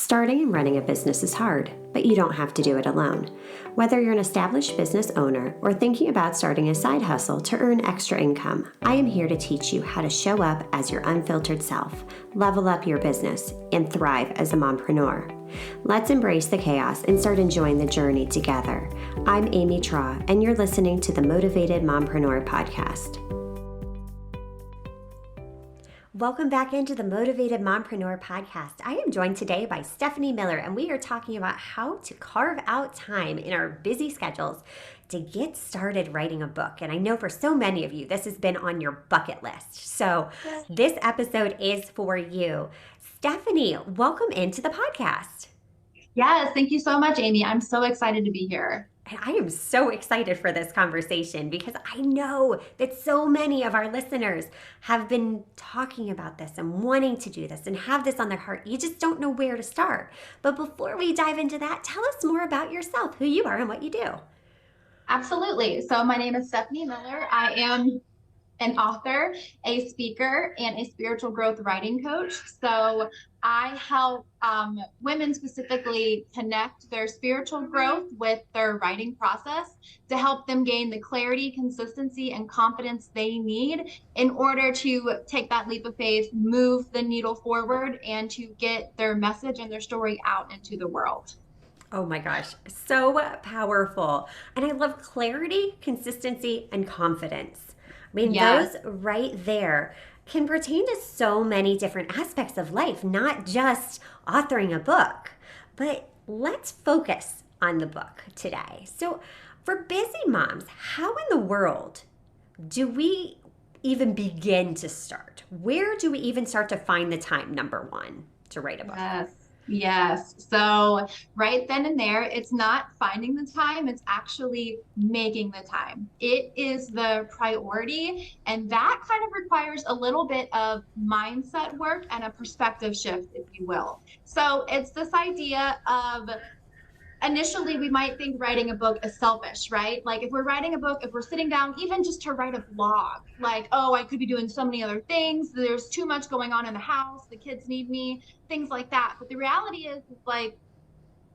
Starting and running a business is hard, but you don't have to do it alone. Whether you're an established business owner or thinking about starting a side hustle to earn extra income, I am here to teach you how to show up as your unfiltered self, level up your business, and thrive as a mompreneur. Let's embrace the chaos and start enjoying the journey together. I'm Amy Traw, and you're listening to the Motivated Mompreneur Podcast. Welcome back into the Motivated Mompreneur Podcast. I am joined today by Stephanie Miller, and we are talking about how to carve out time in our busy schedules to get started writing a book. And I know for so many of you, this has been on your bucket list. So this episode is for you. Stephanie, welcome into the podcast. Yes, thank you so much, Amy. I'm so excited to be here. And I am so excited for this conversation because I know that so many of our listeners have been talking about this and wanting to do this and have this on their heart. You just don't know where to start. But before we dive into that, tell us more about yourself, who you are and what you do. Absolutely. So my name is Stephanie Miller. I am an author, a speaker, and a spiritual growth writing coach. So I help women specifically connect their spiritual growth with their writing process to help them gain the clarity, consistency, and confidence they need in order to take that leap of faith, move the needle forward, and to get their message and their story out into the world. Oh my gosh, so powerful. And I love clarity, consistency, and confidence. I mean, Yes. those right there can pertain to so many different aspects of life, not just authoring a book. But let's focus on the book today. So, for busy moms, how in the world do we even begin to start? Where do we even start to find the time, number one, to write a book? Yes. So right then and there, it's not finding the time, it's actually making the time. It is the priority. And that kind of requires a little bit of mindset work and a perspective shift, if you will. So it's this idea of initially we might think writing a book is selfish, right? Like if we're writing a book, if we're sitting down even just to write a blog, like, oh, I could be doing so many other things. There's too much going on in the house. The kids need me, things like that. But the reality is like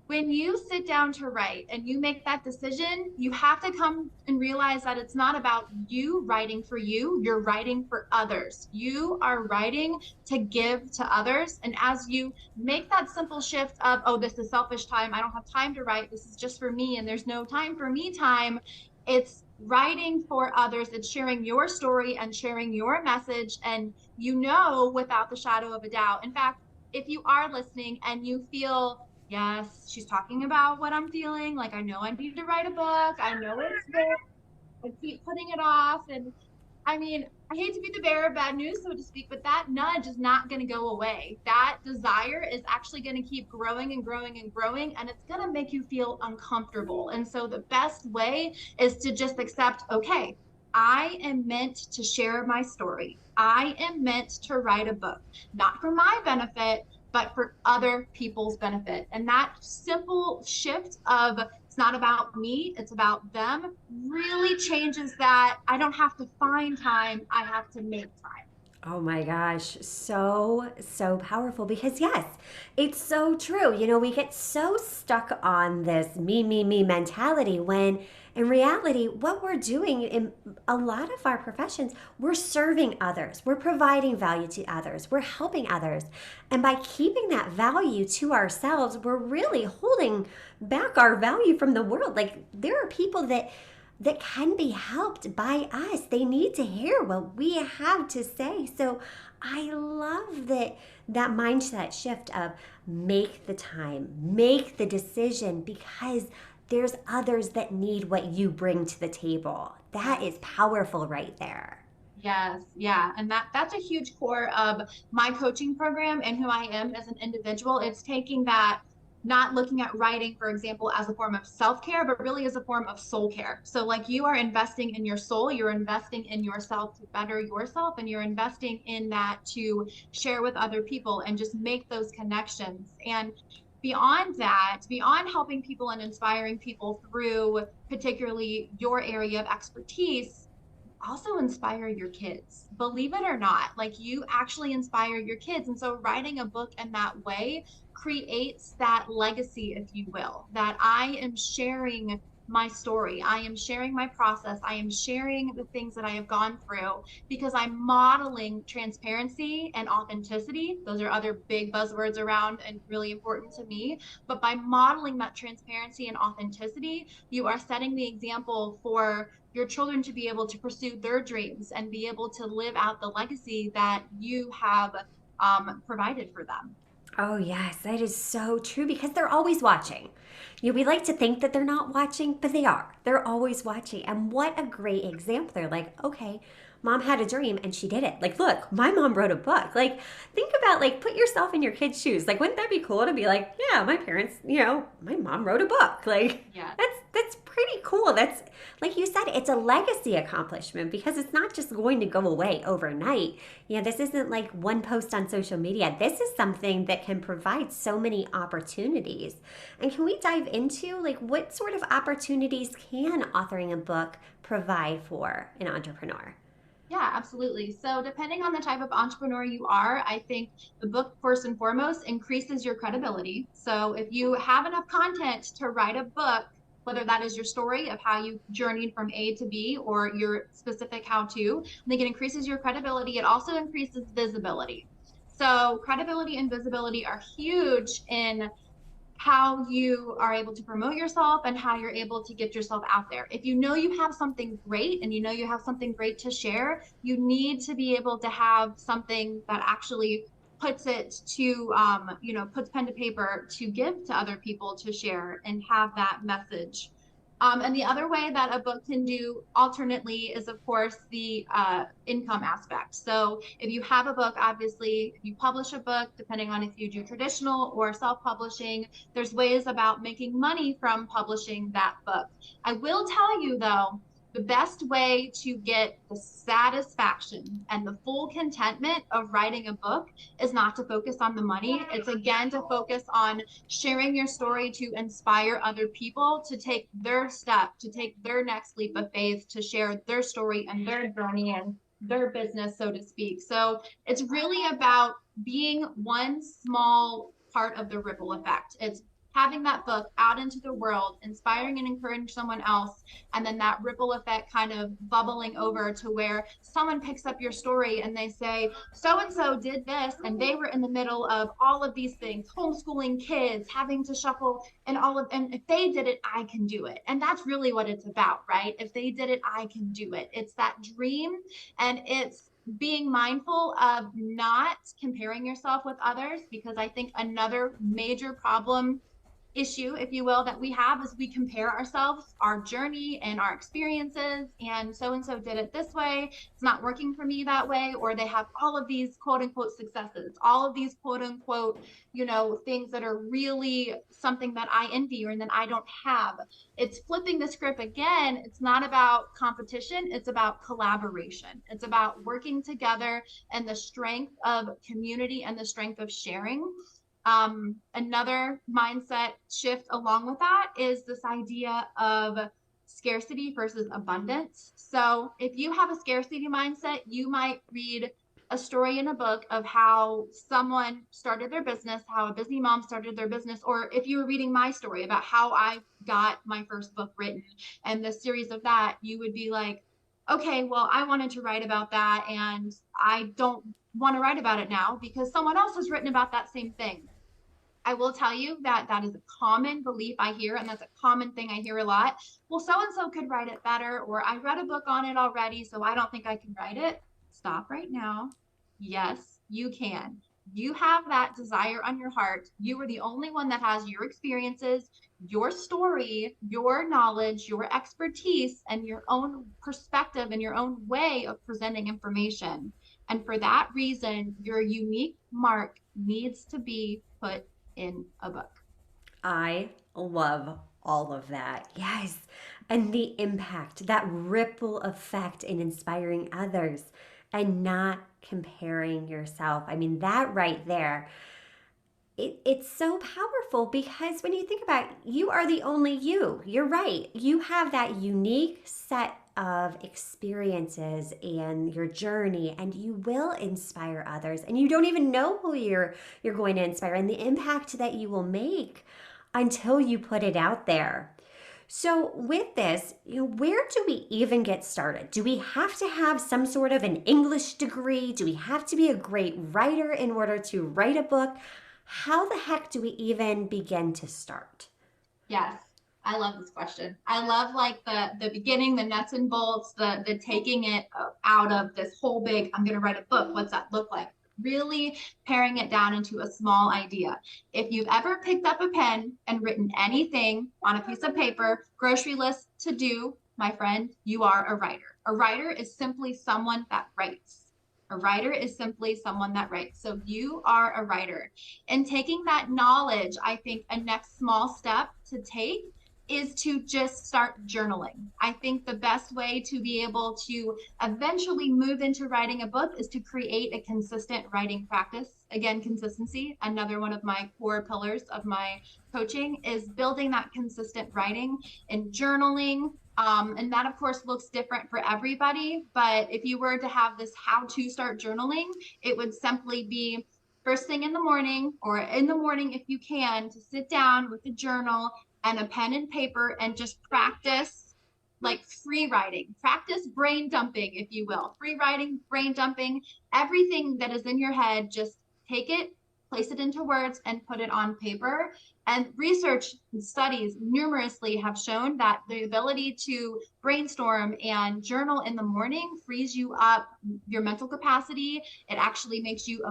when you sit down to write and you make that decision, you have to come and realize that it's not about you writing for you, you're writing for others. You are writing to give to others. And as you make that simple shift of, oh, this is selfish time, I don't have time to write, this is just for me, and there's no time for me time, it's writing for others, it's sharing your story and sharing your message. And you know, without the shadow of a doubt, in fact, if you are listening and you feel, yes, she's talking about what I'm feeling. Like, I know I need to write a book. I know it's there. I keep putting it off. And I mean, I hate to be the bearer of bad news, so to speak, but that nudge is not going to go away. That desire is actually going to keep growing and growing and growing, and it's going to make you feel uncomfortable. And so the best way is to just accept, okay, I am meant to share my story. I am meant to write a book, not for my benefit, but for other people's benefit. And that simple shift of it's not about me, it's about them really changes that. I don't have to find time, I have to make time. Oh my gosh, so powerful because yes, it's so true. You know, we get so stuck on this me mentality when in reality, what we're doing in a lot of our professions, we're serving others, we're providing value to others, we're helping others. And by keeping that value to ourselves, we're really holding back our value from the world. Like there are people that can be helped by us. They need to hear what we have to say. So I love that mindset shift of make the time, make the decision because there's others that need what you bring to the table. That is powerful right there. Yes, yeah. And that's a huge core of my coaching program and who I am as an individual. It's taking that, not looking at writing, for example, as a form of self-care, but really as a form of soul care. So like you are investing in your soul, you're investing in yourself to better yourself, and you're investing in that to share with other people and just make those connections. And beyond that, beyond helping people and inspiring people through particularly your area of expertise, also inspire your kids. Believe it or not, like you actually inspire your kids. And so writing a book in that way creates that legacy, if you will, that I am sharing my story. I am sharing my process. I am sharing the things that I have gone through because I'm modeling transparency and authenticity. Those are other big buzzwords around and really important to me. But by modeling that transparency and authenticity, you are setting the example for your children to be able to pursue their dreams and be able to live out the legacy that you have provided for them. Oh, yes, that is so true because they're always watching. We like to think that they're not watching, but they are. They're always watching. And what a great example. They're like, okay, mom had a dream and she did it. Like, look, my mom wrote a book. Like, think about, like, put yourself in your kid's shoes. Like, wouldn't that be cool to be like, yeah, my parents, my mom wrote a book. Like, Yes. that's pretty cool. That's, like you said, it's a legacy accomplishment because it's not just going to go away overnight. This isn't like one post on social media. This is something that can provide so many opportunities. And can we dive into like what sort of opportunities can authoring a book provide for an entrepreneur? Yeah, absolutely. So, depending on the type of entrepreneur you are, I think the book, first and foremost, increases your credibility. So, if you have enough content to write a book, whether that is your story of how you journeyed from A to B or your specific how to, I think it increases your credibility. It also increases visibility. So, credibility and visibility are huge in how you are able to promote yourself and how you're able to get yourself out there. If you know you have something great and you know you have something great to share, you need to be able to have something that actually puts it to, puts pen to paper to give to other people to share and have that message. And the other way that a book can do alternately is, of course, the income aspect. So if you have a book, obviously, if you publish a book, depending on if you do traditional or self-publishing, there's ways about making money from publishing that book. I will tell you, though, the best way to get the satisfaction and the full contentment of writing a book is not to focus on the money. It's again to focus on sharing your story to inspire other people to take their step, to take their next leap of faith, to share their story and their journey and their business, so to speak. So it's really about being one small part of the ripple effect. It's having that book out into the world, inspiring and encouraging someone else, and then that ripple effect kind of bubbling over to where someone picks up your story and they say, so and so did this, and they were in the middle of all of these things, homeschooling kids, having to shuffle, and if they did it, I can do it. And that's really what it's about, right? If they did it, I can do it. It's that dream, and it's being mindful of not comparing yourself with others, because I think another major problem issue, if you will, that we have is we compare ourselves, our journey and our experiences, and so did it this way. It's not working for me that way, or they have all of these quote unquote successes, all of these quote unquote, things that are really something that I envy or that I don't have. It's flipping the script again. It's not about competition, it's about collaboration. It's about working together and the strength of community and the strength of sharing. Another mindset shift along with that is this idea of scarcity versus abundance. So if you have a scarcity mindset, you might read a story in a book of how someone started their business, how a busy mom started their business, or if you were reading my story about how I got my first book written and the series of that, you would be like, okay, well, I wanted to write about that and I don't want to write about it now because someone else has written about that same thing. I will tell you that that is a common belief I hear, and that's a common thing I hear a lot. Well, so and so could write it better, or I read a book on it already, so I don't think I can write it. Stop right now. Yes, you can. You have that desire on your heart. You are the only one that has your experiences, your story, your knowledge, your expertise, and your own perspective and your own way of presenting information. And for that reason, your unique mark needs to be put in a book. I love all of that. Yes. And the impact, that ripple effect in inspiring others and not comparing yourself. I mean, that right there, it's so powerful because when you think about it, you are the only you. You're right. You have that unique set of experiences and your journey, and you will inspire others, and you don't even know who you're going to inspire and the impact that you will make until you put it out there. So, with this, where do we even get started? Do we have to have some sort of an English degree? Do we have to be a great writer in order to write a book? How the heck do we even begin to start? Yes, I love this question. I love like the beginning, the nuts and bolts, the taking it out of this whole big, I'm going to write a book. What's that look like? Really paring it down into a small idea. If you've ever picked up a pen and written anything on a piece of paper, grocery list to do, my friend, you are a writer. A writer is simply someone that writes. A writer is simply someone that writes. So you are a writer. And taking that knowledge, I think a next small step to take is to just start journaling. I think the best way to be able to eventually move into writing a book is to create a consistent writing practice. Again, consistency, another one of my core pillars of my coaching, is building that consistent writing and journaling. And that, of course, looks different for everybody. But if you were to have this how to start journaling, it would simply be first thing in the morning, or in the morning if you can, to sit down with a journal and a pen and paper and just practice like free writing, practice brain dumping, if you will, free writing, brain dumping, everything that is in your head, just take it, place it into words, and put it on paper. And research and studies numerously have shown that the ability to brainstorm and journal in the morning frees you up your mental capacity. It actually makes you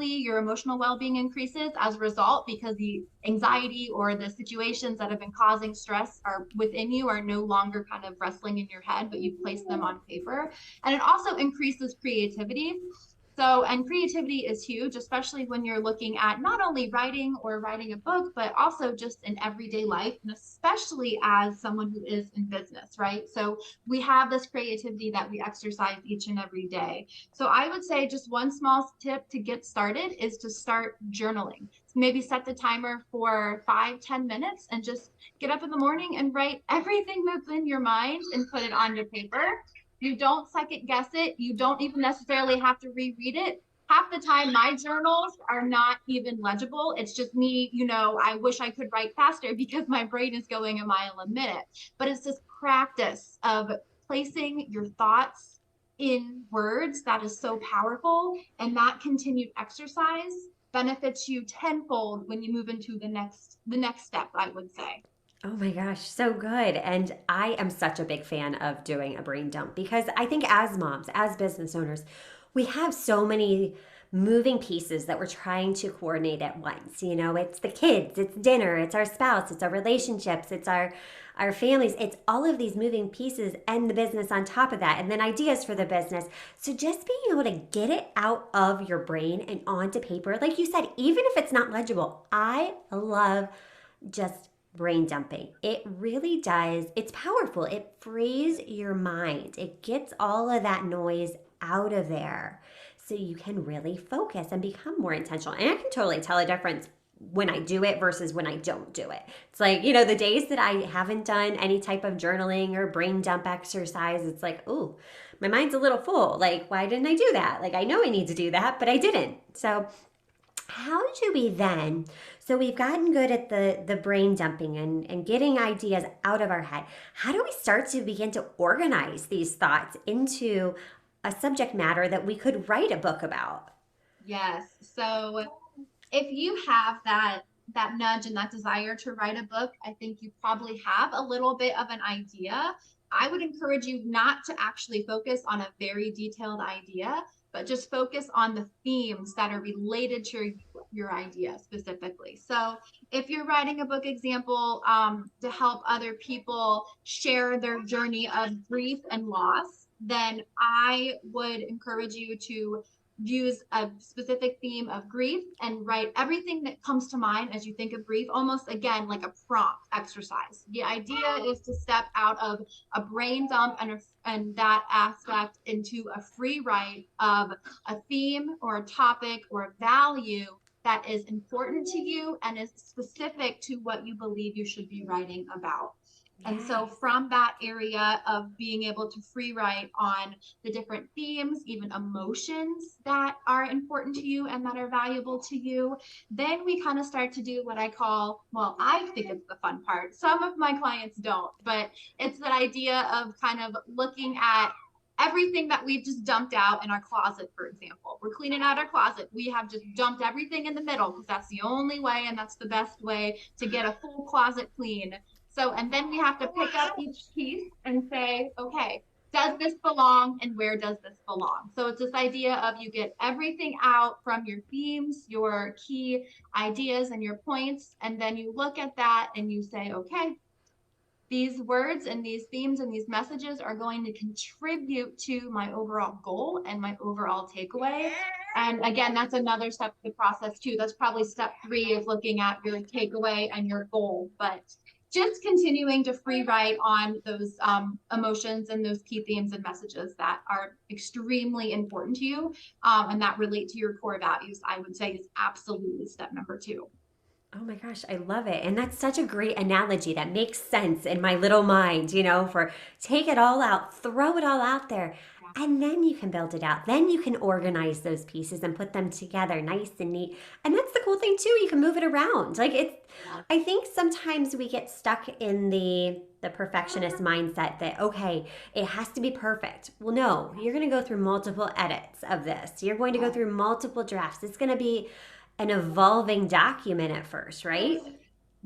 your emotional well-being increases as a result, because the anxiety or the situations that have been causing stress are within you are no longer kind of wrestling in your head, but you've placed them on paper. And it also increases creativity. So, and creativity is huge, especially when you're looking at not only writing or writing a book, but also just in everyday life, and especially as someone who is in business, right? So we have this creativity that we exercise each and every day. So I would say just one small tip to get started is to start journaling. So maybe set the timer for 5-10 minutes and just get up in the morning and write everything that's in your mind and put it onto paper. You don't second guess it. You don't even necessarily have to reread it. Half the time, my journals are not even legible. It's just me, I wish I could write faster because my brain is going a mile a minute. But it's this practice of placing your thoughts in words that is so powerful. And that continued exercise benefits you tenfold when you move into the next step, I would say. Oh my gosh, so good. And I am such a big fan of doing a brain dump because I think as moms, as business owners, we have so many moving pieces that we're trying to coordinate at once. It's the kids, it's dinner, it's our spouse, it's our relationships, it's our families, it's all of these moving pieces and the business on top of that, and then ideas for the business. So just being able to get it out of your brain and onto paper, like you said, even if it's not legible, I love just brain dumping. It really does. It's powerful. It frees your mind. It gets all of that noise out of there so you can really focus and become more intentional. And I can totally tell a difference when I do it versus when I don't do it. It's like, the days that I haven't done any type of journaling or brain dump exercise, it's like, oh, my mind's a little full. Like, why didn't I do that? Like, I know I need to do that, but I didn't. So how do we then, so we've gotten good at the brain dumping and getting ideas out of our head. How do we start to begin to organize these thoughts into a subject matter that we could write a book about? Yes. So if you have that nudge and that desire to write a book, I think you probably have a little bit of an idea. I would encourage you not to actually focus on a very detailed idea, but just focus on the themes that are related to your idea specifically. So if you're writing a book example to help other people share their journey of grief and loss, then I would encourage you to use a specific theme of grief and write everything that comes to mind as you think of grief, almost again like a prompt exercise. The idea is to step out of a brain dump and that aspect into a free write of a theme or a topic or a value that is important to you and is specific to what you believe you should be writing about. And so Yes. from that area of being able to free write on the different themes, even emotions that are important to you and that are valuable to you, then we kind of start to do what I call, well, I think it's the fun part. Some of my clients don't, but it's that idea of kind of looking at everything that we've just dumped out in our closet, for example. We're cleaning out our closet. We have just dumped everything in the middle because that's the only way and that's the best way to get a full closet clean. So, and then we have to pick up each piece and say, okay, does this belong and where does this belong? So it's this idea of you get everything out from your themes, your key ideas and your points, and then you look at that and you say, okay, these words and these themes and these messages are going to contribute to my overall goal and my overall takeaway. And again, that's another step of the process too. That's probably step 3 is looking at your takeaway and your goal. But just continuing to free write on those emotions and those key themes and messages that are extremely important to you and that relate to your core values, I would say is absolutely step number 2. Oh my gosh, I love it. And that's such a great analogy that makes sense in my little mind, for take it all out, throw it all out there, and then you can build it out. Then you can organize those pieces and put them together nice and neat. And that's the cool thing too, you can move it around. Like it's I think sometimes we get stuck in the perfectionist mindset that okay, it has to be perfect. Well, no, you're going to go through multiple edits of this. You're going to go through multiple drafts. It's going to be an evolving document at first, right?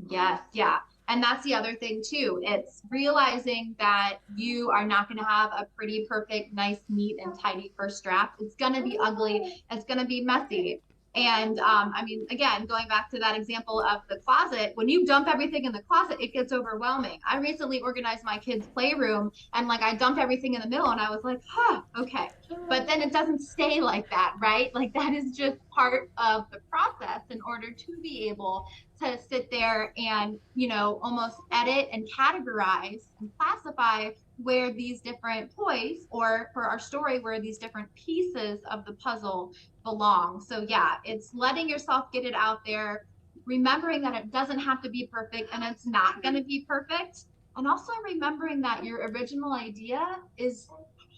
Yes, yeah. And that's the other thing too. It's realizing that you are not going to have a pretty, perfect, nice, neat, and tidy first draft. It's going to be ugly. It's going to be messy. And I mean, again, going back to that example of the closet, when you dump everything in the closet, it gets overwhelming. I recently organized my kids' playroom and like I dumped everything in the middle and I was like, huh, okay. But then it doesn't stay like that, right? Like that is just part of the process in order to be able to sit there and almost edit and categorize and classify where these different toys or for our story where these different pieces of the puzzle belong. So yeah, it's letting yourself get it out there, remembering that it doesn't have to be perfect and it's not going to be perfect, and also remembering that your original idea is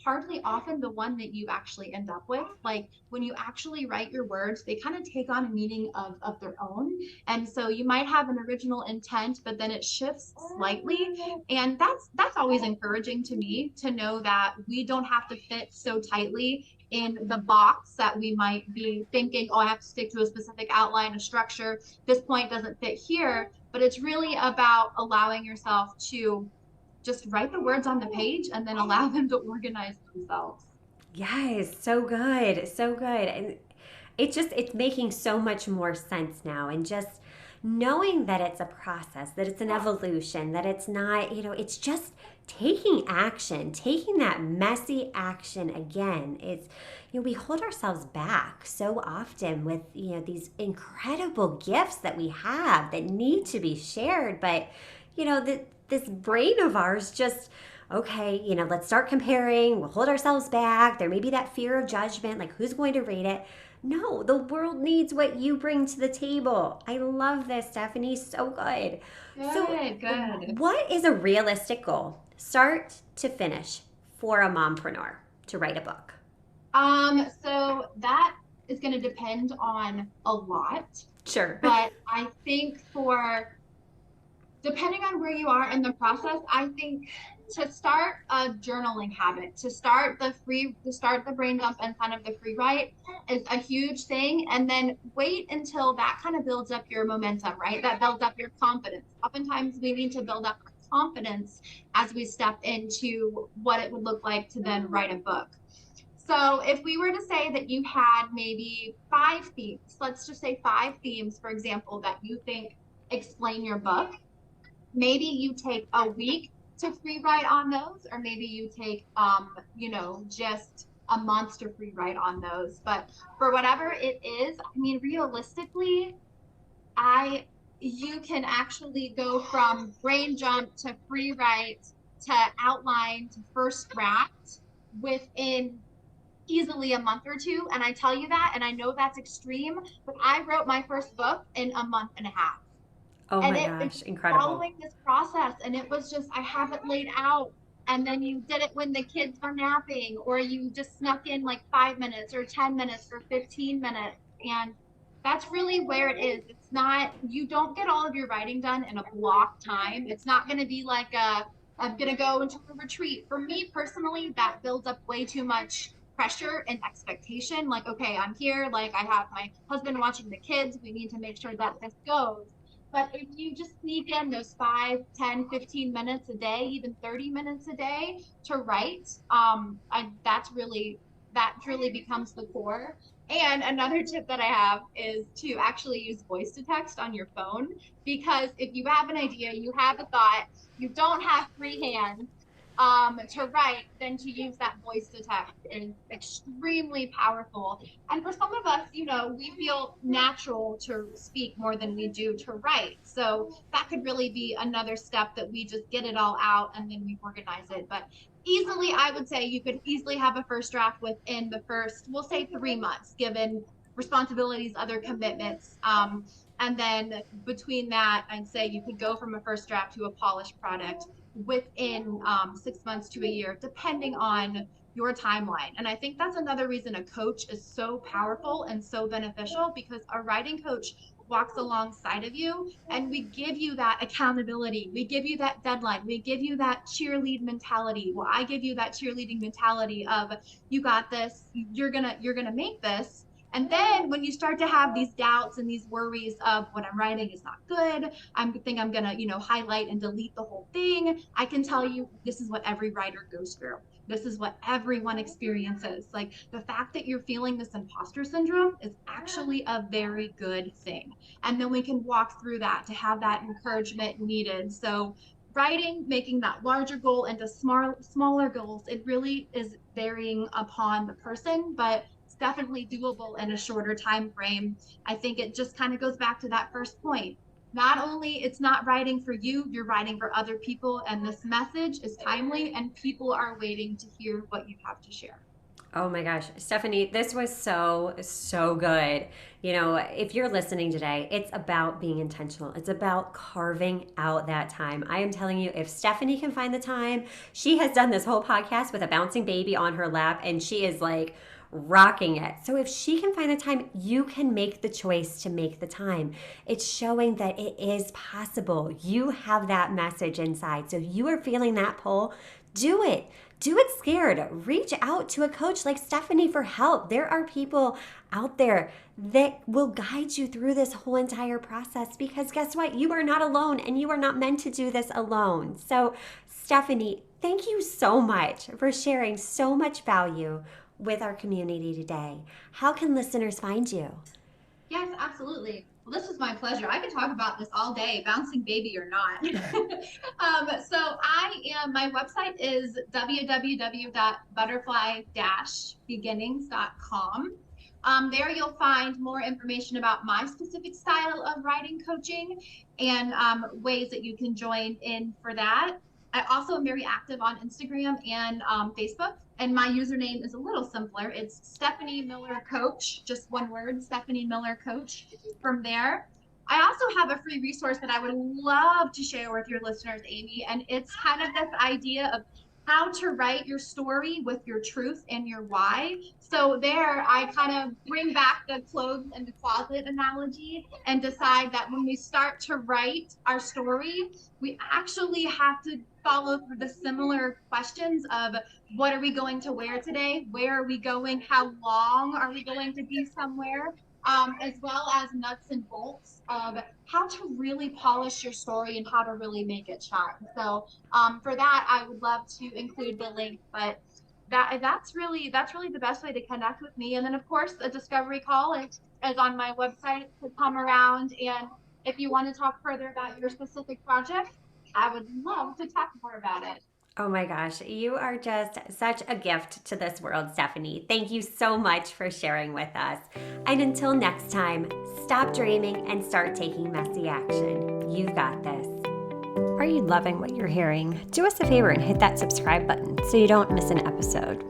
hardly often the one that you actually end up with. Like when you actually write your words, they kind of take on a meaning of their own. And so you might have an original intent, but then it shifts slightly. And that's always encouraging to me to know that we don't have to fit so tightly in the box that we might be thinking, oh, I have to stick to a specific outline, a structure. This point doesn't fit here. But it's really about allowing yourself to just write the words on the page and then allow them to organize themselves. Yes, so good. So good. And it's making so much more sense now and just knowing that it's a process, that it's an evolution, that it's not, it's just taking action, taking that messy action again. It's we hold ourselves back so often with, these incredible gifts that we have that need to be shared, but this brain of ours just okay, let's start comparing. We'll hold ourselves back. There may be that fear of judgment, like who's going to rate it? No, the world needs what you bring to the table. I love this, Stephanie. So good. So, Good. what is a realistic goal, start to finish, for a mompreneur to write a book? So that is going to depend on a lot, Sure. but I think for depending on where you are in the process, I think to start a journaling habit, to start the brain dump and kind of the free write is a huge thing. And then wait until that kind of builds up your momentum, right? That builds up your confidence. Oftentimes we need to build up confidence as we step into what it would look like to then write a book. So if we were to say that you had maybe 5 themes, let's just say 5 themes, for example, that you think explain your book, maybe you take a week to free write on those, or maybe you take just a month to free write on those. But for whatever it is, I mean, realistically, I you can actually go from brain jump to free write to outline to first draft within easily a month or two. And I tell you that, and I know that's extreme, but I wrote my first book in a month and a half. Oh And my it's gosh, incredible. following this process. And it was just, I have it laid out. And then you did it when the kids were napping, or you just snuck in like 5 minutes or 10 minutes or 15 minutes. And that's really where it is. It's not, you don't get all of your writing done in a block time. It's not going to be like I'm going to go into a retreat. For me personally, that builds up way too much pressure and expectation. Like, okay, I'm here. Like, I have my husband watching the kids. We need to make sure that this goes. But if you just sneak in those 5, 10, 15 minutes a day, even 30 minutes a day to write, that really becomes the core. And another tip that I have is to actually use voice to text on your phone, because if you have an idea, you have a thought, you don't have free hands to write, then to use that voice to text is extremely powerful. And for some of us, we feel natural to speak more than we do to write. So that could really be another step, that we just get it all out and then we organize it. But easily, I would say you could easily have a first draft within the first, we'll say 3 months, given responsibilities, other commitments. And then between that, I'd say you could go from a first draft to a polished product within 6 months to a year, depending on your timeline. And I think that's another reason a coach is so powerful and so beneficial, because a writing coach walks alongside of you, and we give you that accountability. We give you that deadline. We give you that cheerlead mentality. Well, I give you that cheerleading mentality of, you got this, you're gonna make this. And then when you start to have these doubts and these worries of, what I'm writing is not good, I'm gonna, highlight and delete the whole thing, I can tell you, this is what every writer goes through. This is what everyone experiences. Like, the fact that you're feeling this imposter syndrome is actually a very good thing. And then we can walk through that to have that encouragement needed. So writing, making that larger goal into smaller goals, it really is varying upon the person, but it's definitely doable in a shorter time frame. I think it just kind of goes back to that first point. Not only it's not writing for you, you're writing for other people, and this message is timely and people are waiting to hear what you have to share. Oh my gosh, Stephanie, this was so, so good. If you're listening today, it's about being intentional. It's about carving out that time. I am telling you, if Stephanie can find the time, she has done this whole podcast with a bouncing baby on her lap, and she is like rocking it. So if she can find the time, you can make the choice to make the time. It's showing that it is possible. You have that message inside. So if you are feeling that pull, do it. Do it scared. Reach out to a coach like Stephanie for help. There are people out there that will guide you through this whole entire process, because guess what? You are not alone, and you are not meant to do this alone. So, Stephanie, thank you so much for sharing so much value with our community today. How can listeners find you? Yes, absolutely. Well, this was my pleasure. I could talk about this all day, bouncing baby or not. My website is www.butterfly-beginnings.com. There you'll find more information about my specific style of writing coaching, and ways that you can join in for that. I also am very active on Instagram and Facebook, and my username is a little simpler. It's Stephanie Miller Coach, just one word, Stephanie Miller Coach. From there, I also have a free resource that I would love to share with your listeners, Amy, and it's kind of this idea of how to write your story with your truth and your why. So there, I kind of bring back the clothes and the closet analogy, and decide that when we start to write our story, we actually have to follow through the similar questions of, what are we going to wear today? Where are we going? How long are we going to be somewhere? As well as nuts and bolts of how to really polish your story and how to really make it shine. So for that, I would love to include the link, but that's really the best way to connect with me. And then of course, a discovery call is on my website to come around. And if you want to talk further about your specific project, I would love to talk more about it. Oh my gosh, you are just such a gift to this world, Stephanie. Thank you so much for sharing with us. And until next time, stop dreaming and start taking messy action. You've got this. Are you loving what you're hearing? Do us a favor and hit that subscribe button so you don't miss an episode.